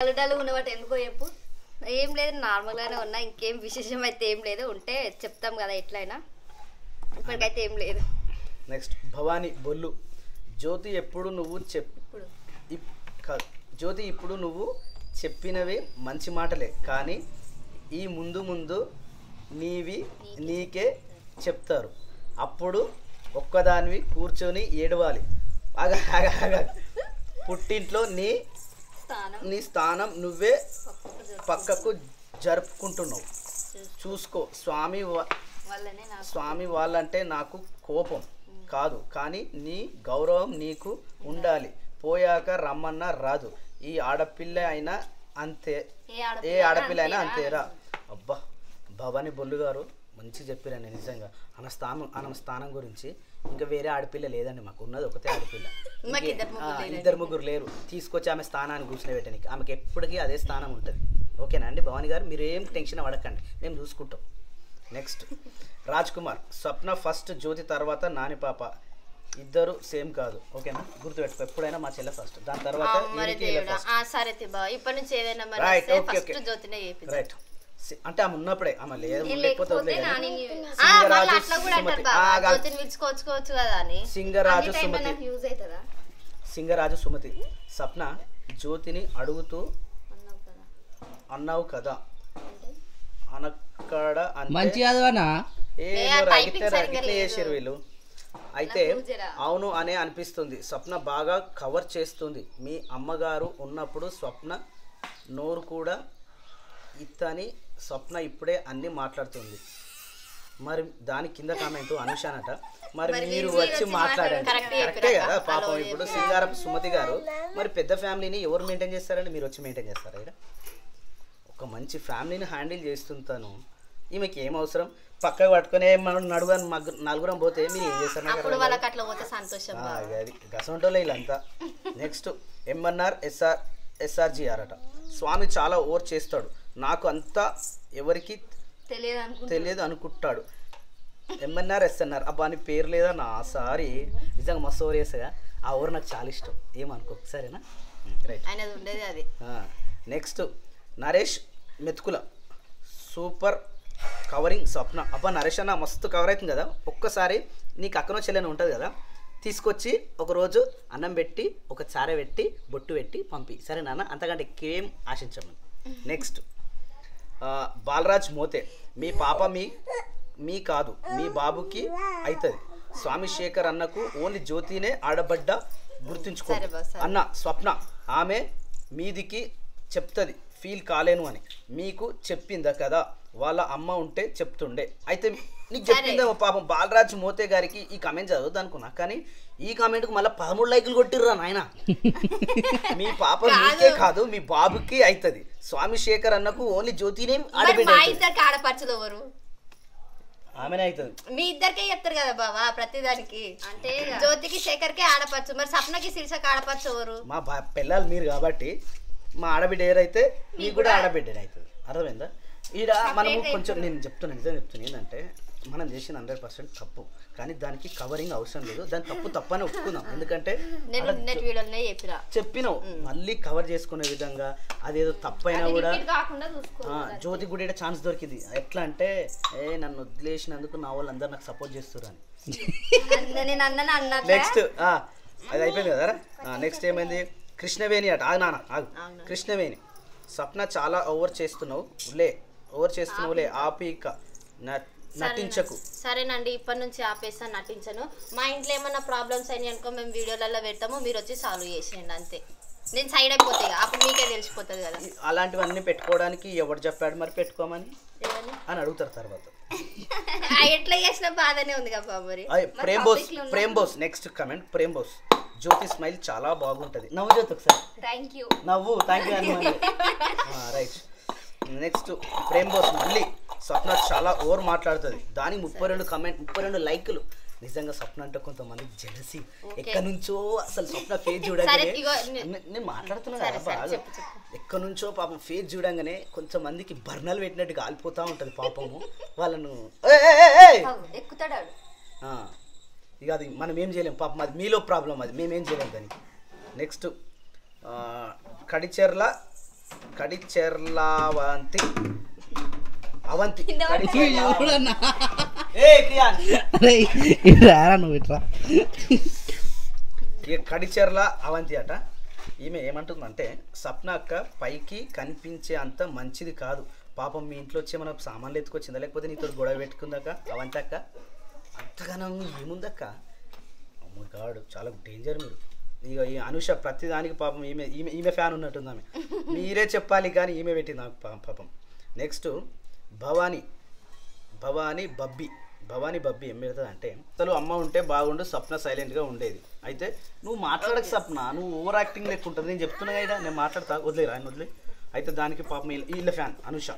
Dull ఉన్నవాటి ఎందుకో చెప్పు. ఏం లేదు, నార్మల్గానే ఉన్నా. ఇంకేం విశేషం అయితే ఏం లేదు. ఉంటే చెప్తాం కదా ఎట్లయినా. ఇప్పటికైతే ఏం లేదు. నెక్స్ట్ భవానీ బొల్లు. జ్యోతి ఎప్పుడు నువ్వు చెప్పినవి మంచి మాటలే, కానీ ఈ ముందు నీకే చెప్తారు. అప్పుడు ఒక్కదానివి కూర్చొని ఏడవాలి. పుట్టింట్లో నీ స్థానం నువ్వే పక్కకు జరుపుకుంటున్నావు. చూసుకో. స్వామి వాళ్ళంటే నాకు కోపం కాదు, కానీ నీ గౌరవం నీకు ఉండాలి. పోయాక రమ్మన్నా రాదు. ఈ ఆడపిల్ల అయినా అంతే, ఏ ఆడపిల్ల అయినా అంతేరా. అబ్బా, భవానీ బొల్లు గారు మంచి చెప్పారండి. నిజంగా ఆమె స్థానం గురించి ఇంకా వేరే ఆడపిల్ల లేదండి. మాకు ఉన్నది ఒకటే ఆడపిల్ల. ఇద్దరు ముగ్గురు లేరు. తీసుకొచ్చి ఆమె స్థానాన్ని కూర్చుని పెట్టడానికి. ఆమెకి ఎప్పటికీ అదే స్థానం ఉంటుంది. ఓకేనా అండి భవానీ గారు? మీరు ఏం టెన్షన్ పడకండి, మేము చూసుకుంటాం. నెక్స్ట్ రాజ్ కుమార్. స్వప్న ఫస్ట్, జ్యోతి తర్వాత నాని పాప. ఇద్దరు సేమ్ కాదు. ఓకేనా? గుర్తుపెట్టుకో. ఎప్పుడైనా మా చెల్లె ఫస్ట్, దాని తర్వాత రైట్. అంటే ఆమె ఉన్నప్పుడే, ఆమె లేకపోతే సింగరాజు సుమతి. స్వప్న జ్యోతిని అడుగుతూ అన్నావు కదా అనక్కడ చేసారు వీళ్ళు. అయితే అవును అనే అనిపిస్తుంది. స్వప్న బాగా కవర్ చేస్తుంది. మీ అమ్మగారు ఉన్నప్పుడు స్వప్న నోరు కూడా ఇత్తని స్వప్న ఇప్పుడే అన్ని మాట్లాడుతుంది. మరి దాని కింద కామెంట్ అనుషానట. మరి మీరు వచ్చి మాట్లాడండి. కరెక్టే కదా పాపం. ఇప్పుడు సింగారపు సుమతి గారు మరి పెద్ద ఫ్యామిలీని ఎవరు మెయింటైన్ చేస్తారండి? మీరు వచ్చి మెయింటైన్ చేస్తారా? ఇక్కడ ఒక మంచి ఫ్యామిలీని హ్యాండిల్ చేస్తుంటాను. ఈమెకి ఏం అవసరం? పక్కకు పట్టుకునే మనం నలుగురం పోతే మీరు ఏం చేస్తారు? అది గసంటోలే వీళ్ళంతా. నెక్స్ట్ ఎంఎన్ఆర్ ఎస్ఆర్జిఆర్ అట. స్వామి చాలా ఓవర్ చేస్తాడు. నాకు అంతా ఎవరికి తెలియదు అనుకుంటాడు. MNR SNR. అబ్బా అని పేరు లేదా నా? సారీ, నిజంగా మస్తు ఓవర్ చేస్తాగా. ఆ ఓవర్ నాకు చాలా ఇష్టం. ఏమనుకో, సరేనా? Right. Next Naresh Metukula. Super covering Swapna. అబ్బా నరేష్ అన్న మస్తు కవర్ అవుతుంది కదా. ఒక్కసారి నీకు అక్కనో చెల్లెని ఉంటుంది కదా, తీసుకొచ్చి ఒకరోజు అన్నం పెట్టి ఒక చార పెట్టి బొట్టు పెట్టి పంపి. సరే నాన్న, అంతకంటే ఏం ఆశించము. నెక్స్ట్ బాలరాజ్ మోతే. మీ పాప మీ కాదు, మీ బాబుకి అవుతుంది. స్వామి శేఖర్ అన్నకు ఓన్లీ జ్యోతినే ఆడబడ్డ, గుర్తుంచుకో అన్న. స్వప్న ఆమె మీదికి చెప్తుంది ఫీల్ కాలేను అని. మీకు చెప్పిందా కదా, వాళ్ళ అమ్మ ఉంటే చెప్తుండే. అయితే నీకు చెప్పిందేమో పాపం. బాలరాజ్ మోతే గారికి ఈ కామెంట్ చదవద్దు అనుకున్నా, కానీ ఈ కామెంట్కు మళ్ళీ 13 లైకులు కొట్టిర్రా నాయన. మీ పాప మీకే కాదు, మీ బాబుకి అవుతుంది. స్వామి శేఖర్ అన్నకు ఓన్లీ జ్యోతినే ఆడబిడ్డ. ఆమెనే అవుతుంది. మీ ఇద్దరికే చెప్తారు కదా బాబా ప్రతిదానికి. అంటే జ్యోతికి శేఖర్కే ఆడపచ్చు, మరి సప్నకి శిరీషకి ఆడపచ్చు ఎవరు? మా పిల్లలు మీరు కాబట్టి మా ఆడబిడ్డ ఏరైతే మీకు కూడా ఆడబిడ్డనే అవుతుంది. అర్థమైందా? ఈడ మనము కొంచెం నేను చెప్తున్నా ఏంటంటే మనం చేసిన 100% తప్పు, కానీ దానికి కవరింగ్ అవసరం లేదు. దాని తప్పు అని ఒప్పుకుందాం. ఎందుకంటే చెప్పినావు మళ్ళీ కవర్ చేసుకునే విధంగా. అదేదో తప్పైనా కూడా జ్యోతి కూడా ఛాన్స్ దొరికింది. ఎట్లా అంటే నన్ను వదిలేసినందుకు నా వాళ్ళు అందరు నాకు సపోర్ట్ చేస్తున్నారు అని. నెక్స్ట్ అది అయిపోయింది కదా. నెక్స్ట్ ఏమైంది? కృష్ణవేణి అట. ఆగు నాన్న ఆగు. కృష్ణవేణి. స్వప్న చాలా ఓవర్ చేస్తున్నావులే ఆపిక నటించకు. సరేనండి, ఇప్పటి నుంచి ఆపేస్తా, నటించను. మా ఇంట్లో ఏమన్నా ప్రాబ్లమ్స్ అయినాయి అనుకో మేము వీడియోలలో పెడతాము, మీరు వచ్చి సాల్వ్ చేసేయండి అంతే. నేను సైడ్ అయిపోతాయి, అప్పుడు మీకే తెలిసిపోతుంది కదా. అలాంటివన్నీ పెట్టుకోవడానికి ఎవరు చెప్పాడు మరి పెట్టుకోమని అని అడుగుతారు తర్వాత. ఎట్లా చేసిన బాధనే ఉంది కదా మరి. Prem Bose. Next comment Prem Bose. Jyothi smile చాలా బాగుంటది. నవ్వు జ్యోతి ఒకసారి. నవ్వు. థ్యాంక్ యూ అని. రైట్. నెక్స్ట్ ప్రేమ్ బోస్. మళ్ళీ స్వప్న చాలా ఓవర్ మాట్లాడుతుంది. దానికి 32 లైకులు. నిజంగా స్వప్న అంటే కొంతమంది జెలసీ. ఎక్కడి నుంచో అసలు స్వప్న ఫేస్ చూడగానే, నేను మాట్లాడుతున్నా కదా బాగా, ఎక్కడి నుంచో పాపం ఫేస్ చూడంగానే కొంతమందికి బర్నలు పెట్టినట్టు కాలిపోతూ ఉంటుంది పాపము. వాళ్ళను ఎక్కుతాడు. ఇక అది మనం ఏం చేయలేం పాపం. అది మీలో ప్రాబ్లం, అది మేమేం చేయలేం దానికి. నెక్స్ట్ కడిచెర్ల కడిచెర్లావంతి అవంతి ఎవడన్నా ఏ కియాన్ అరే ఇది రారా నువ్వు ఇట్రా ఇక కడిచెర్ల అవంతి అట. ఈమె ఏమంటుందంటే సప్న అక్క పైకి కనిపించే అంత మంచిది కాదు, పాపం మీ ఇంట్లో వచ్చి మన సామాన్లు ఎత్తుకొచ్చిందా లేకపోతే నీతో గొడవ పెట్టుకుందాక అవంతి అక్క, అంతగానం ఏముందక్క. అమ్మ గాడు చాలా డేంజర్ మీరు. ఇక ఈ అనుష ప్రతిదానికి పాపం ఈమె ఈమె ఈమె ఫ్యాన్ ఉన్నట్టుంది ఆమె, మీరే చెప్పాలి కానీ ఈమె పెట్టింది నాకు పాపం. నెక్స్ట్ భవానీ బబ్బి ఏం పెడుతుంది అంటే అసలు అమ్మ ఉంటే బాగుండు, సప్న సైలెంట్గా ఉండేది. అయితే నువ్వు మాట్లాడక సప్న, నువ్వు ఓవర్ యాక్టింగ్ లెక్క ఉంటుంది. నేను చెప్తున్నా కదా, నేను మాట్లాడతా, వదిలేరా ఆయన వదిలే. అయితే దానికి పాపం వీళ్ళ ఫ్యాన్ అనుష,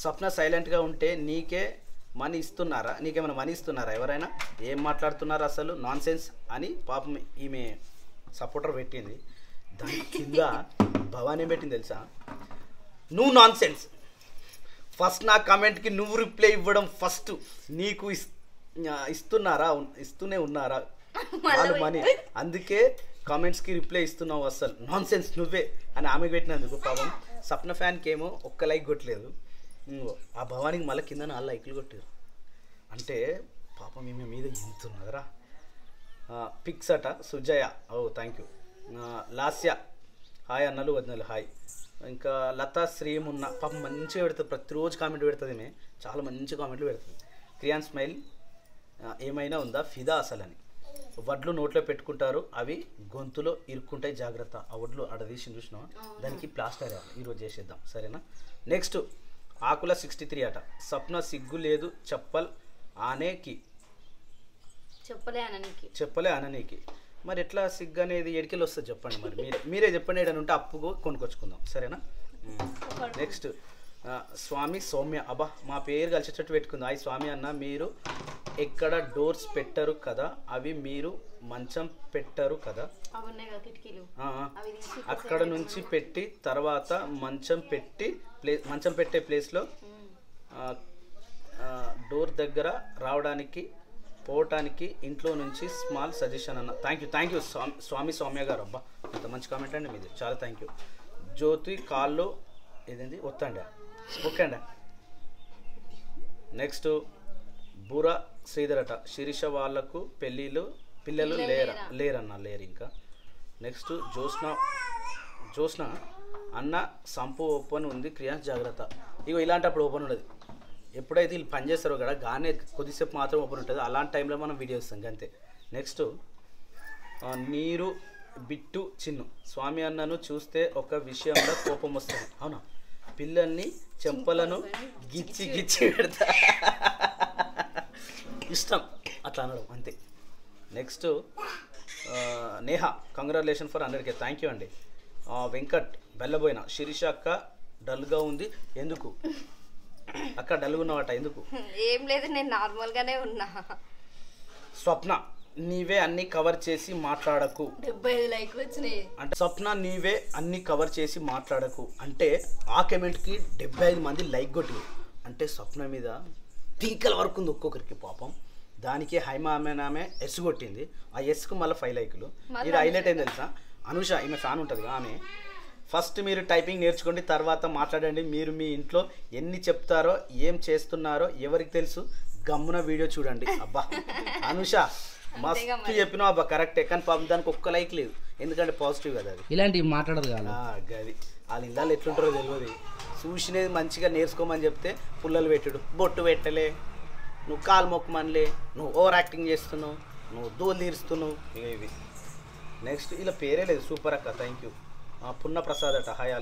సప్న సైలెంట్గా ఉంటే నీకేమైనా మనీ ఇస్తున్నారా ఎవరైనా, ఏం మాట్లాడుతున్నారు అసలు నాన్ సెన్స్ అని పాపం ఈమె సపోర్టర్ పెట్టింది. దాని కింద భవానీ ఏం పెట్టింది తెలుసా, నువ్వు నాన్ సెన్స్, ఫస్ట్ నా కామెంట్కి నువ్వు రిప్లై ఇవ్వడం ఫస్ట్, నీకు ఇస్తూనే ఉన్నారా వాళ్ళు మనీ, అందుకే కామెంట్స్కి రిప్లై ఇస్తున్నావు, అసలు నాన్ సెన్స్ నువ్వే అని ఆమె పెట్టినందుకు పాపం సప్న ఫ్యాన్కి ఏమో ఒక్క లైక్ కొట్టలేదు, ఆ భవానికి మళ్ళీ కింద 4 లైక్లు కొట్టారు. అంటే పాపం ఈమె మీద ఇంతున్నదరా. పిక్స్ అట సుజయ, ఓ థ్యాంక్ యూ. లాస్య హాయ్ అన్నలు వదినలు హాయ్. ఇంకా లతా శ్రీమున్న పాపం మంచిగా పెడుతుంది, ప్రతిరోజు కామెంట్ పెడుతుంది, ఈమె చాలా మంచి కామెంట్లు పెడుతుంది. క్రియాన్ స్మైల్ ఏమైనా ఉందా ఫిదా అసలని, వడ్లు నోట్లో పెట్టుకుంటారు అవి గొంతులో ఇరుక్కుంటాయి జాగ్రత్త, ఆ వడ్లు అడదీసి చూసినావా, దానికి ప్లాస్టర్ ఈరోజు చేసేద్దాం సరేనా. నెక్స్ట్ ఆకుల 63 అట, సప్న సిగ్గు లేదు చెప్పలే అననీకి, మరి ఎట్లా సిగ్గు అనేది ఎడికెళ్ళి వస్తుంది చెప్పండి, మరి మీరే చెప్పండి, ఏదైనా ఉంటే అప్పు కొనుక్కొచ్చుకుందాం సరేనా. నెక్స్ట్ స్వామి సౌమ్య, అబ్బా మా పేరు కలిసేటట్టు పెట్టుకుంది. అయ్యి స్వామి అన్న, మీరు ఎక్కడ డోర్స్ పెట్టరు కదా, అవి మీరు మంచం పెట్టరు కదా, అక్కడ నుంచి పెట్టి తర్వాత మంచం పెట్టే ప్లేస్లో డోర్ దగ్గర రావడానికి పోవటానికి ఇంట్లో నుంచి స్మాల్ సజెషన్ అన్న. థ్యాంక్ యూ స్వామి సౌమ్య గారు, అబ్బా ఇంత మంచి కామెంట్ అండి మీది, చాలా థ్యాంక్ యూ. జ్యోతి కాళ్ళు ఏదేంది ఒత్తండి ఓకే అండి. నెక్స్ట్ బురా శ్రీధర్ అట, శిరీష వాళ్ళకు పిల్లలు లేరు ఇంకా. నెక్స్ట్ జోస్న అన్న సంపు ఓపెన్ ఉంది క్రియాన్స్ జాగ్రత్త. ఇగో ఇలాంటప్పుడు ఓపెన్ ఉండదు, ఎప్పుడైతే వీళ్ళు పనిచేస్తారో కదా గానే కొద్దిసేపు మాత్రం ఓపెన్ ఉంటుంది, అలాంటి టైంలో మనం వీడియో ఇస్తాం అంతే. నెక్స్ట్ నీరు బిట్టు చిన్ను, స్వామి అన్నను చూస్తే ఒక విషయంలో కోపం వస్తుంది, అవునా పిల్లల్ని చెంపలను గిచ్చి పెడతా ఇష్టం అట్లా అనడం అంతే. Next Neha congratulation for 100K, thank you అండి. వెంకట్ బెల్లబోయిన, శిరీష అక్క డల్గా ఉంది ఎందుకు అక్క, డల్గా ఉన్నావట ఎందుకు? ఏం లేదు, నేను నార్మల్గానే ఉన్నా. స్వప్న నీవే అన్ని కవర్ చేసి మాట్లాడకు, 75 లైక్లు వచ్చినాయి అంటే స్వప్న నీవే అన్ని కవర్ చేసి మాట్లాడకు అంటే ఆ కమెంట్కి 75 మంది లైక్ కొట్టి, అంటే స్వప్న మీద పీకల వరకు ఉంది ఒక్కొక్కరికి పాపం. దానికి హైమామెనామె ఎస్ కొట్టింది, ఆ ఎస్కు మళ్ళీ 5 లైకులు. ఇది హైలైట్ అయింది తెలుసా, అనుష ఈమె ఫ్యాన్ ఉంటుంది ఆమె, ఫస్ట్ మీరు టైపింగ్ నేర్చుకోండి తర్వాత మాట్లాడండి, మీరు మీ ఇంట్లో ఎన్ని చెప్తారో ఏం చేస్తున్నారో ఎవరికి తెలుసు, గమ్మున వీడియో చూడండి. అబ్బా అనుష మస్తు చెప్పినావు అబ్బా, కరెక్టే, కానీ పాపం దానికి ఒక్క లైక్ లేదు, ఎందుకంటే పాజిటివ్ కదా అది, ఇలాంటివి మాట్లాడదు కదా అది వాళ్ళ ఇళ్ళలో ఎట్లుంటారో తెలియదు, చూసినది మంచిగా నేర్చుకోమని చెప్తే పుల్లలు పెట్టుడు, బొట్టు పెట్టలే, నువ్వు కాలు మొక్కమనిలే, నువ్వు ఓవర్ యాక్టింగ్ చేస్తున్నావు, నువ్వు దూలు తీరుస్తున్నావు, ఇవి. నెక్స్ట్ ఇలా పేరే లేదు, సూపర్ అక్క థ్యాంక్ యూ. పున్న ప్రసాద్ అట, హాయ్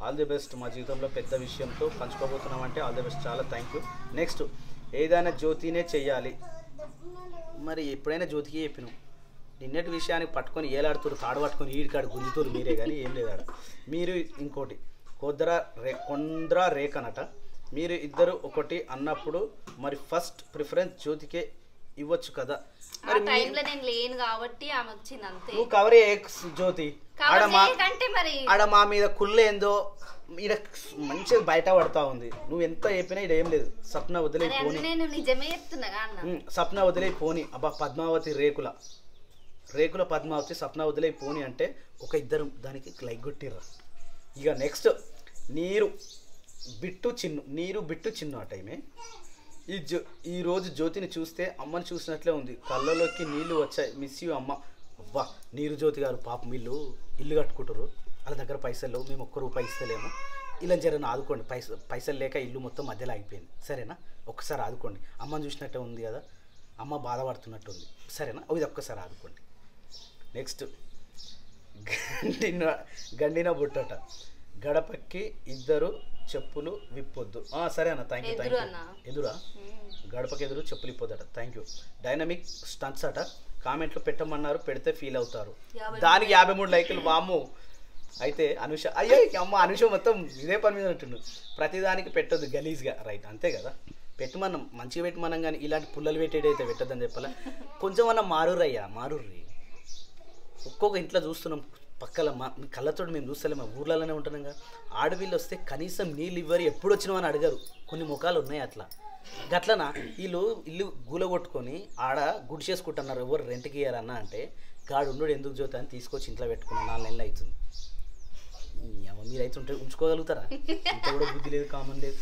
ఆల్ ది బెస్ట్, మా జీవితంలో పెద్ద విషయంతో పంచుకోబోతున్నాం అంటే ఆల్ ది బెస్ట్, చాలా థ్యాంక్ యూ. నెక్స్ట్ ఏదైనా జ్యోతినే చెయ్యాలి, మరి ఎప్పుడైనా జ్యోతికి చెప్పినాం, నిన్నటి విషయానికి పట్టుకొని ఏలాడుతురు, తాడు పట్టుకొని ఈడికాడు గుంజుతురు మీరే కానీ ఏం లేదాడ. మీరు ఇంకోటి కొంద్ర రేఖనట, మీరు ఇద్దరు ఒకటి అన్నప్పుడు మరి ఫస్ట్ ప్రిఫరెన్స్ జ్యోతికే ఇవ్వచ్చు కదా, మరి నేను లేను కాబట్టి ఆమె వచ్చింది అంతే. నువ్వు కవరే జ్యోతి ఆడ మా మీద కుళ్ళేందో ఈడ మంచిగా బయట పడతా ఉంది, నువ్వు ఎంత చెప్పినా ఇక్కడ ఏం లేదు, సప్న వదిలే పోని, నిజమే చెప్తున్నా సప్న వదిలే పోని. అబ్బా పద్మావతి రేకుల పద్మావతి సప్న వదిలే పోని అంటే ఒక ఇద్దరు దానికి లైక్ కొట్టిర్రా, ఇక నెక్స్ట్ నీరు బిట్టు చిన్ను ఆ టైమే ఈరోజు జ్యోతిని చూస్తే అమ్మని చూసినట్లే ఉంది, కళ్ళలోకి నీళ్లు వచ్చాయి, మిస్ యూ అమ్మ. అవ్వా నీరు జ్యోతి గారు పాపం వీళ్ళు ఇల్లు కట్టుకుంటారు, వాళ్ళ దగ్గర పైసలు మేము ఒక్క రూపాయి ఇస్తలేము, ఇలా జరని ఆదుకోండి, పైసలు లేక ఇల్లు మొత్తం మధ్యలో ఆగిపోయింది సరేనా, ఒక్కసారి ఆదుకోండి, అమ్మని చూసినట్టే ఉంది కదా, అమ్మ బాధపడుతున్నట్టు ఉంది సరేనా, ఇది ఒక్కసారి ఆదుకోండి. నెక్స్ట్ గండిన బుట్టట, గడపకి ఇద్దరు చెప్పులు విప్పొద్దు. సరే అన్న, థ్యాంక్ యూ. ఎదురా గడపకి ఎదురు చెప్పులు ఇప్పొద్దట, థ్యాంక్ యూ. డైనమిక్ స్టంట్స్ అట, కామెంట్లు పెట్టమన్నారు, పెడితే ఫీల్ అవుతారు, దానికి 53 లైకులు వాము. అయితే అనుష అయ్యో అమ్మ అనుష మొత్తం ఇదే పని మీద ఉంటుండు, ప్రతిదానికి పెట్టొద్దు గలీజ్గా, రైట్ అంతే కదా, పెట్టమన్నాం మంచిగా పెట్టమన్నాం, కానీ ఇలాంటి పుల్లలు పెట్టేటైతే పెట్టొద్దని చెప్పాలా, కొంచెం అన్న మారుర్రి. ఒక్కొక్క ఇంట్లో చూస్తున్నాం పక్కల కళ్ళతో మేము చూస్తలేము, ఊర్లలోనే ఉంటున్నాం కదా, ఆడపిల్లు వస్తే కనీసం నీళ్ళు ఇవ్వరు, ఎప్పుడు వచ్చినావు అని అడగరు, కొన్ని ముఖాలు ఉన్నాయి అట్లా. గట్లనా వీళ్ళు ఇల్లు గూలగొట్టుకొని ఆడ గుడి చేసుకుంటున్నారు, ఎవరు రెంట్కి ఇయ్యారన్న అంటే గాడు ఉండడు ఎందుకు జ్యోతి అని తీసుకొచ్చి ఇంట్లో పెట్టుకున్నాను, 4 నెలలు అవుతుంది. మీరైతే ఉంచుకోగలుగుతారా, ఇంత కూడా బుద్ధి లేదు, కామన్ లేదు.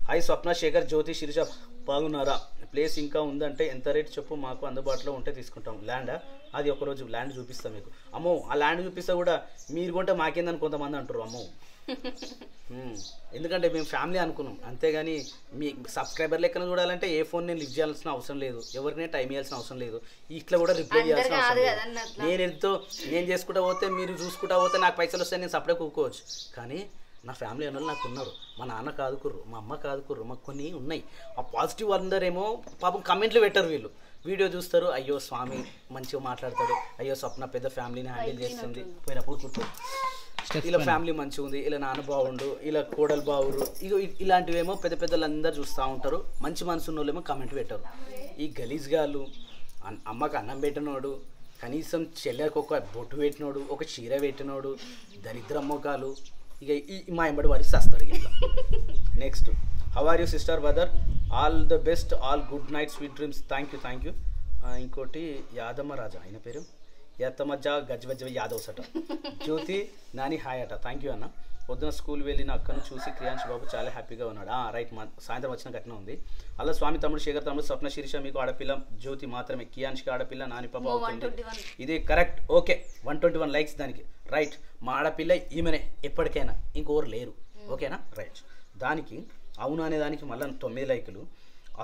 హాయ్ స్వప్న, శేఖర్, జ్యోతి, శిరీష బాగున్నారా, ప్లేస్ ఇంకా ఉందంటే ఎంత రేట్ చెప్పు, మాకు అందుబాటులో ఉంటే తీసుకుంటాం. ల్యాండా, అది ఒకరోజు ల్యాండ్ చూపిస్తాం మీకు. అమ్మో ఆ ల్యాండ్ చూపిస్తా కూడా మీరు కొంటే మాకేందని కొంతమంది అంటారు అమ్మో, ఎందుకంటే మేము ఫ్యామిలీ అనుకున్నాం అంతేగాని మీ సబ్స్క్రైబర్ లెక్కన చూడాలంటే ఏ ఫోన్ నేను లిఫ్ట్ చేయాల్సిన అవసరం లేదు, ఎవరినే టైం ఇవ్వాల్సిన అవసరం లేదు, ఇట్లా కూడా రిప్లై చేయాల్సిన అవసరం లేదు. నేను చేసుకుంటా పోతే మీరు చూసుకుంటా పోతే నాకు పైసలు వస్తాయి, నేను సపరేట్ కూకోవచ్చు, కానీ నా ఫ్యామిలీ అన్నలు నాకు ఉన్నారు, మా నాన్న కాదుకుర్రు, మా అమ్మ కాదుకుర్రు, మాకు కొన్ని ఉన్నాయి. ఆ పాజిటివ్ అందరేమో పాపం కమెంట్లు పెట్టరు, వీళ్ళు వీడియో చూస్తారు, అయ్యో స్వామి మంచిగా మాట్లాడతాడు, అయ్యో స్వప్న పెద్ద ఫ్యామిలీని హ్యాండిల్ చేస్తుంది, పోయినప్పుడు కూర్చోరు, ఇలా ఫ్యామిలీ మంచిగా ఉంది, ఇలా నాన్న బాగుండు, ఇలా కోడలు బాగురు, ఇలాంటివేమో పెద్ద పెద్దలందరూ చూస్తూ ఉంటారు, మంచి మనసు ఉన్న వాళ్ళేమో కమెంట్ పెట్టరు. ఈ గలీజ్గాళ్ళు అమ్మకు అన్నం పెట్టినోడు, కనీసం చెల్లెకు ఒక బొట్టు పెట్టినోడు, ఒక చీర పెట్టినోడు, దరిద్ర మొగ్గాలు, ఇక మా ఎంబడి వారికి వస్తారు ఇట్లా. Next how are you sister brother, all the best, all good night, sweet dreams, thank you. ఇంకోటి యాదమ్మ రాజా, ఆయన పేరు యాతమజ్జ గజ్వజ్జ యాదవ్ అట, జ్యోతి నాని హాయ్ అట, థ్యాంక్ యూ అన్న. పొద్దున స్కూల్ వెళ్ళిన అక్కను చూసి క్రియాంశ్ బాబు చాలా హ్యాపీగా ఉన్నాడు, రైట్, సాయంత్రం వచ్చిన ఘటన ఉంది. అలా స్వామి తమ్ముడు, శేఖర్ తమ్ముడు, స్వప్న, శిరీష మీకు ఆడపిల్ల, జ్యోతి మాత్రమే, కియాన్ష్కి ఆడపిల్ల, నాని పాప అవుతుంది, ఇది కరెక్ట్, ఓకే. 121 లైక్స్ దానికి, రైట్. మా ఆడపిల్ల ఈమెనే ఎప్పటికైనా, ఇంకోరు లేరు, ఓకేనా, రైట్. దానికి అవును అనే దానికి మళ్ళీ 9 లైకులు.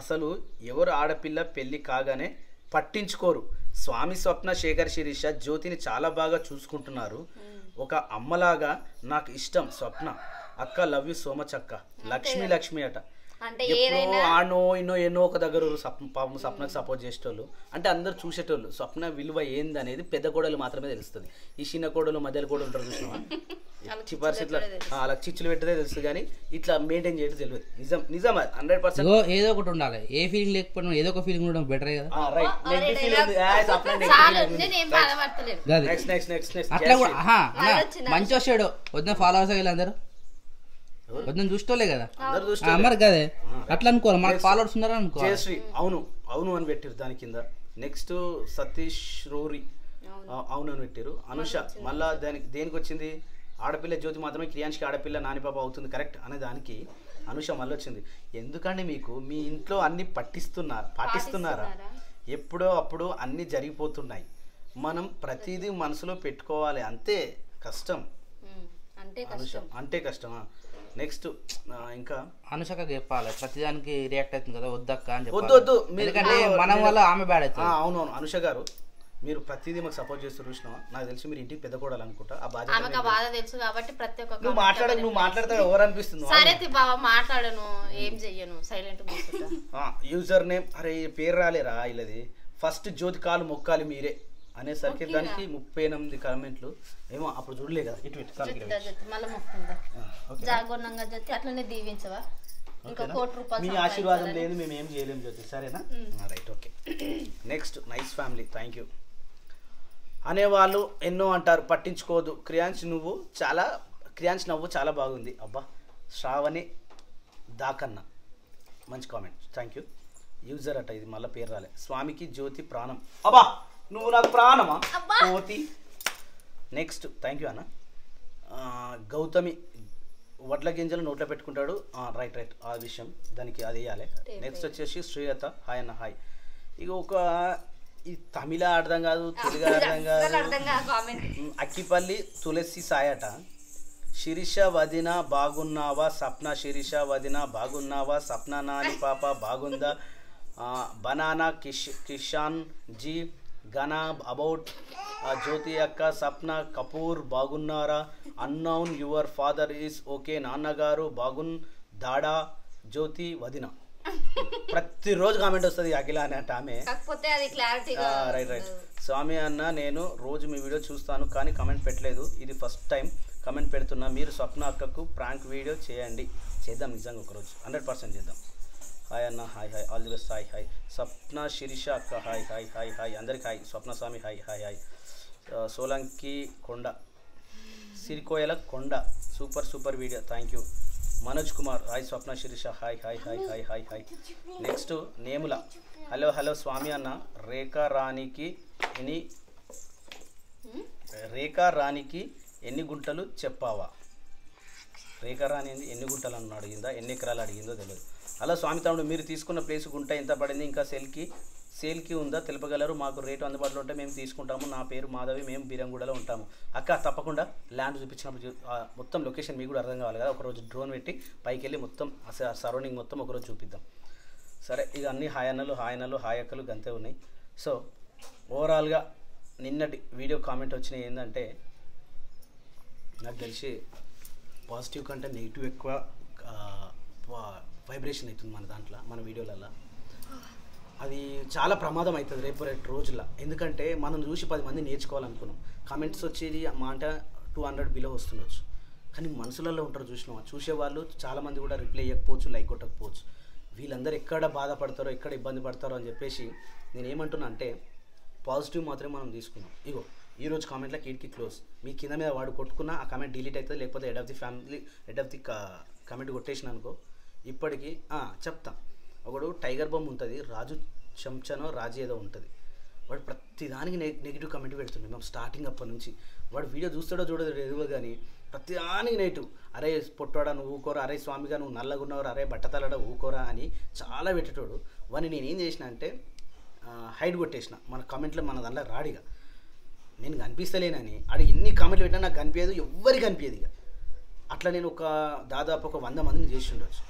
అసలు ఎవరు ఆడపిల్ల పెళ్ళి కాగానే పట్టించుకోరు, స్వామి, స్వప్న, శేఖర్, శిరీష జ్యోతిని చాలా బాగా చూసుకుంటున్నారు, ఒక అమ్మలాగా నాకు ఇష్టం స్వప్న అక్క, లవ్ యూ సో మచ్ అక్క, లక్ష్మి అట, ఎప్పుడో ఆనో ఎన్నో ఒక దగ్గర పాపం స్వప్నకు సపోర్ట్ చేసేటోళ్ళు, అంటే అందరు చూసేటోళ్ళు, స్వప్న విలువ ఏంది అనేది పెద్ద కోడలు మాత్రమే తెలుస్తుంది, ఈ చిన్న కోడలు మధ్యలో కూడా ఉంటారు చూసినా, చిచ్చి పరిస్థితుల్లో అలా చిచ్చులు పెట్టదే తెలుస్తుంది, కానీ ఇట్లా మెయింటైన్ చేయడం తెలియదు, నిజం 100%. ఏదో ఒకటి ఉండాలి, ఏ ఫీలింగ్ లేకపోయినా ఏదో ఒక ఫీలింగ్ ఉండడం బెటర్ కదా, అట్లా కూడా మంచి వచ్చాడు వద్ద ఫాలోవర్స్ వీళ్ళందరూ వద్దని చూస్తోలే కదా, మరి కదే అట్లా అనుకోవాలి, మనకు ఫాలోవర్స్ ఉన్నారని అనుకో. జయశ్రీ అవును అని పెట్టారు దాని కింద. నెక్స్ట్ సతీష్ రోరి అవును అని పెట్టారు. అనుష మళ్ళా దేనికి వచ్చింది, ఆడపిల్ల జ్యోతి మాత్రమే, క్రియాంష్కి ఆడపిల్ల, నానిపాప అవుతుంది కరెక్ట్ అనే దానికి అనుష మళ్ళీ వచ్చింది. ఎందుకంటే మీకు మీ ఇంట్లో అన్ని పాటిస్తున్నారా, ఎప్పుడో అప్పుడు అన్నీ జరిగిపోతున్నాయి, మనం ప్రతిదీ మనసులో పెట్టుకోవాలి, అంతే కష్టం, అంటే కష్టమా. నెక్స్ట్ ఇంకా అనుషక చెప్పాలి, ప్రతిదానికి రియాక్ట్ అవుతుంది కదా, వద్దక్క అని చెప్పి, వద్దు ఎందుకంటే మనం వల్ల ఆమె బ్యాడ్ అవుతుంది. అవునవును అనుష గారు, మీరు ప్రతిదీ మాకు సపోర్ట్ చేస్తూ చూసినావా, నాకు తెలిసి మీరు ఇంటికి పెద్ద కోడాలి అనుకుంటా, ఆ బాధ తెలుసు కాబట్టి ప్రతి ఒక్క నువ్వు మాట్లాడతా ఎవరు అనిపిస్తుంది, సరే బాబా మాట్లాడను, ఏం చెయ్యను, సైలెంట్. యూజర్ నేమ్ అరే పేరు రాలేరా ఇలాది, ఫస్ట్ జ్యోతి కాలు మొక్కాలి మీరే అనేసరికి దానికి 38 కామెంట్లు ఏమో, అప్పుడు చూడలే కదా, అట్లనే దీవించవా, మీ ఆశీర్వాదం లేదు మేము ఏం చేయలేము జ్యోతి, సరేనా, right, okay. Next nice family, thank you. అనేవాళ్ళు ఎన్నో అంటారు, పట్టించుకోదు, క్రియాంశ్ నవ్వు చాలా బాగుంది, అబ్బా శ్రావణి దాకన్న మంచి కామెంట్, థ్యాంక్ యూ. యూజర్ అట, ఇది మళ్ళీ పేరు రాలే. స్వామికి జ్యోతి ప్రాణం, అబ్బా నువ్వు నాకు ప్రాణమా పోతి. నెక్స్ట్ థ్యాంక్ యూ అన్న. గౌతమి వడ్ల గింజలు నోట్లో పెట్టుకుంటాడు. రైట్ ఆ విషయం దానికి అది వేయాలి. నెక్స్ట్ వచ్చేసి శ్రీలత హాయ్ అన్న హాయ్. ఇక ఒక ఈ తమిళ అర్థం కాదు, తెలుగు అర్థం కాదు. అక్కిపల్లి తులసి సాయట. శిరీష వదిన బాగున్నావా సప్న, శిరీష వదిన బాగున్నావా సప్న, నాని పాప బాగుందా, బనానా కిషాన్ జీ గనా అబౌట్ జ్యోతి అక్క సప్న కపూర్ బాగున్నారా, unknown your father is okay, నాన్నగారు బాగుందాడా, జ్యోతి వదిన. ప్రతిరోజు కామెంట్ వస్తుంది అఖిల అన్నట్టు ఆమె. రైట్ స్వామి అన్న నేను రోజు మీ వీడియో చూస్తాను కానీ కమెంట్ పెట్టలేదు, ఇది ఫస్ట్ టైం కమెంట్ పెడుతున్నా. మీరు స్వప్న అక్కకు ప్రాంక్ వీడియో చేయండి. చేద్దాం నిజంగా ఒకరోజు 100% చేద్దాం. హాయ్ అన్న hi all the best hi Swapna Shirisha అక్క హాయ్ అందరికి hi. Swapna Swamy hi Solanki Konda Sirikoyala Konda super video thank you. Manoj Kumar hi Swapna Shirisha hi. Next Nemula hello Swamy అన్న రేఖా రాణికి ఎన్ని గుంటలు చెప్పావా. రేఖా రాణి ఎన్ని గుంటలు అన్న అడిగిందా, ఎన్ని ఎకరాలు అడిగిందో తెలియదు. అలా స్వామి తమ్ముడు మీరు తీసుకున్న ప్లేస్ గుంట ఎంత పడింది, ఇంకా సేల్కి ఉందా తెలుపగలరు. మాకు రేటు అందుబాటులో ఉంటే మేము తీసుకుంటాము. నా పేరు మాధవి, మేము బీరంగూడలో ఉంటాము. అక్క తప్పకుండా ల్యాండ్ చూపించినప్పుడు మొత్తం లొకేషన్ మీకు కూడా అర్థం కావాలి కదా. ఒకరోజు డ్రోన్ పెట్టి పైకి వెళ్ళి మొత్తం సరౌండింగ్ మొత్తం ఒకరోజు చూపిద్దాం. సరే ఇక అన్ని హాయ్ అక్కలు గంతే ఉన్నాయి. సో ఓవరాల్గా నిన్నటి వీడియో కామెంట్ వచ్చినాయి ఏంటంటే, నాకు తెలిసి పాజిటివ్ కంటే నెగిటివ్ ఎక్కువ వైబ్రేషన్ అవుతుంది మన దాంట్లో, మన వీడియోలలో. అది చాలా ప్రమాదం అవుతుంది రేపు రోజుల్లో. ఎందుకంటే మనం చూసి 10 మంది నేర్చుకోవాలనుకున్నాం. కామెంట్స్ వచ్చేది మా అంటే 200 బిలో వస్తుండొచ్చు, కానీ మనసులలో ఉంటారు చూసేవాళ్ళు చాలామంది కూడా రిప్లై ఇవ్వకపోవచ్చు, లైక్ కొట్టకపోవచ్చు. వీళ్ళందరూ ఎక్కడ బాధపడతారో ఎక్కడ ఇబ్బంది పడతారో అని చెప్పేసి నేను ఏమంటున్నా అంటే పాజిటివ్ మాత్రమే మనం తీసుకున్నాం. ఇగో ఈరోజు కామెంట్లో కీడ్కి క్లోజ్, మీ కింద మీద వాడు కొట్టుకున్నా ఆ కామెంట్ డిలీట్ అవుతుంది, లేకపోతే హెడ్ ఆఫ్ ది కామెంట్ కొట్టేసిన అనుకో. ఇప్పటికీ చెప్తా, ఒకడు టైగర్ బొమ్మ ఉంటుంది, రాజు చెంచనో రాజు ఏదో ఉంటుంది, వాడు ప్రతిదానికి నెగిటివ్ కామెంట్ పెడుతుండే. మేము స్టార్టింగ్ అప్పటి నుంచి వాడు వీడియో చూస్తాడో చూడదు ఎదుగు కానీ ప్రతిదానికి నెగిటివ్. అరే పొట్టోడా నువ్వు ఊకోరా, అరే స్వామిగా నువ్వు నల్లగా ఉన్నవారు, అరే బట్టతలడా ఊకోరా అని చాలా పెట్టేటోడు. వాడిని నేనేం చేసిన అంటే హైడ్ కొట్టేసిన, మన కామెంట్లో మన దాంట్లో రాడిగా నేను కనిపిస్తలేనని. ఆడు ఎన్ని కామెంట్లు పెట్టినా నాకు కనిపించదు, ఎవ్వరికి కనిపించదు. ఇక అట్లా నేను దాదాపు 100 మందిని చేసి ఉండొచ్చు.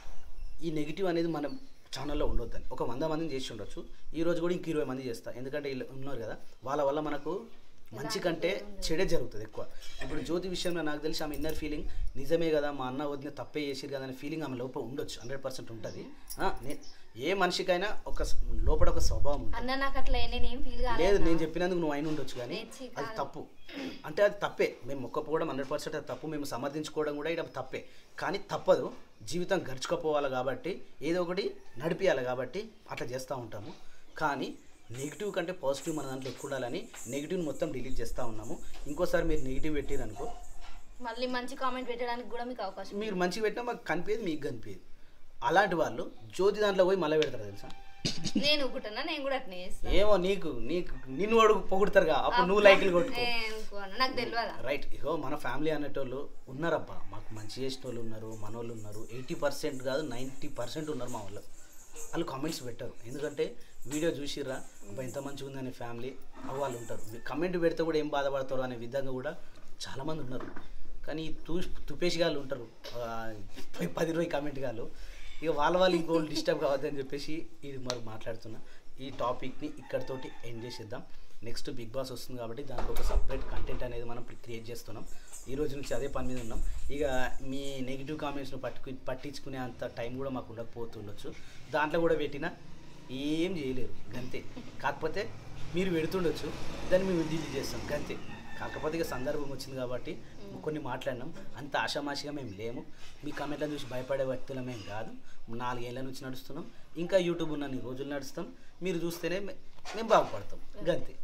ఈ నెగిటివ్ అనేది మన ఛానల్లో ఉండొద్దని 100 మందిని చేసి ఉండొచ్చు. ఈరోజు కూడా ఇంక 20 మంది చేస్తా, ఎందుకంటే వీళ్ళు ఉన్నారు కదా, వాళ్ళ వల్ల మనకు మంచి కంటే చెడే జరుగుతుంది ఎక్కువ. ఇప్పుడు జ్యోతి విషయంలో నాకు తెలిసి ఆమె ఇన్నర్ ఫీలింగ్ నిజమే కదా, మా అన్న వదిన తప్పే చేసిరు కదా అనే ఫీలింగ్ ఆమె లోపల ఉండొచ్చు, 100% ఉంటుంది. ఏ మనిషికైనా లోపల ఒక స్వభావం లేదు. నేను చెప్పినందుకు నువ్వు అయిన ఉండొచ్చు, కానీ అది తప్పు. అంటే అది తప్పే, మేము మొక్కపోవడం 100% అది తప్పు, మేము సమర్థించుకోవడం కూడా ఇది తప్పే. కానీ తప్పదు, జీవితం గడుచుకపోవాలి కాబట్టి ఏదో ఒకటి నడిపియాలి కాబట్టి అట్లా చేస్తూ ఉంటాము. కానీ నెగిటివ్ కంటే పాజిటివ్ మన దాంట్లో ఎక్కువ ఉండాలని నెగిటివ్ని మొత్తం డిలీట్ చేస్తూ ఉన్నాము. ఇంకోసారి మీరు నెగిటివ్ పెట్టారనుకో, మళ్ళీ మంచి కామెంట్ పెట్టడానికి కూడా మీకు అవకాశం. మీరు మంచిగా పెట్టినా మాకు కనిపించేది, మీకు కనిపించేది. అలాంటి వాళ్ళు దాంట్లో పోయి మళ్ళీ పెడతారు తెలుసా. నేను కూడా ఏమో నిన్ను అడుగు పొగుడతారుగా, అప్పుడు నువ్వు లైక్లు కొట్టుకో, నాకు తెలియదా. రైట్. ఇగో మన ఫ్యామిలీ అనేటోళ్ళు ఉన్నారబ్బా, మాకు మంచి చేసిన వాళ్ళు ఉన్నారు, మన వాళ్ళు ఉన్నారు. 80% కాదు 90% ఉన్నారు మా వాళ్ళు కామెంట్స్ పెట్టారు. ఎందుకంటే వీడియో చూసిర్రా అబ్బా ఎంత మంచిగా ఉంది అనే ఫ్యామిలీ వాళ్ళు ఉంటారు. కమెంట్ పెడితే కూడా ఏం బాధపడతారు అనే విధంగా కూడా చాలామంది ఉన్నారు. కానీ తుపేష్ గాళ్ళు ఉంటారు 10-20 కామెంట్ గాళ్ళు. ఇక వాళ్ళు ఇంకోళ్ళు డిస్టర్బ్ కావద్దని చెప్పేసి ఇది మరి మాట్లాడుతున్నా. ఈ టాపిక్ని ఇక్కడితోటి ఎండ్ చేసేద్దాం. నెక్స్ట్ బిగ్ బాస్ వస్తుంది కాబట్టి దానికి ఒక సపరేట్ కంటెంట్ అనేది మనం క్రియేట్ చేస్తున్నాం. ఈ రోజు నుంచి అదే పని మీద ఉన్నాం. ఇక మీ నెగిటివ్ కామెంట్స్ను పట్టించుకునే అంత టైం కూడా మాకు ఉండకపోతుండొచ్చు. దాంట్లో కూడా పెట్టినా ఏం చేయలేరు గంతే. కాకపోతే మీరు పెడుతుండొచ్చు, దాన్ని మేము డిలీట్ చేస్తాం గంతే. కాకపోతే ఇక సందర్భం వచ్చింది కాబట్టి కొన్ని మాట్లాడినాం. అంత ఆషామాషిగా మేము లేము. మీ కామెంట్లను చూసి భయపడే వ్యక్తులు మేము కాదు. 4 ఏళ్ళ నుంచి నడుస్తున్నాం, ఇంకా యూట్యూబ్ ఉన్న రోజులు నడుస్తాం. మీరు చూస్తేనే మేము బాగుపడతాం గంతే.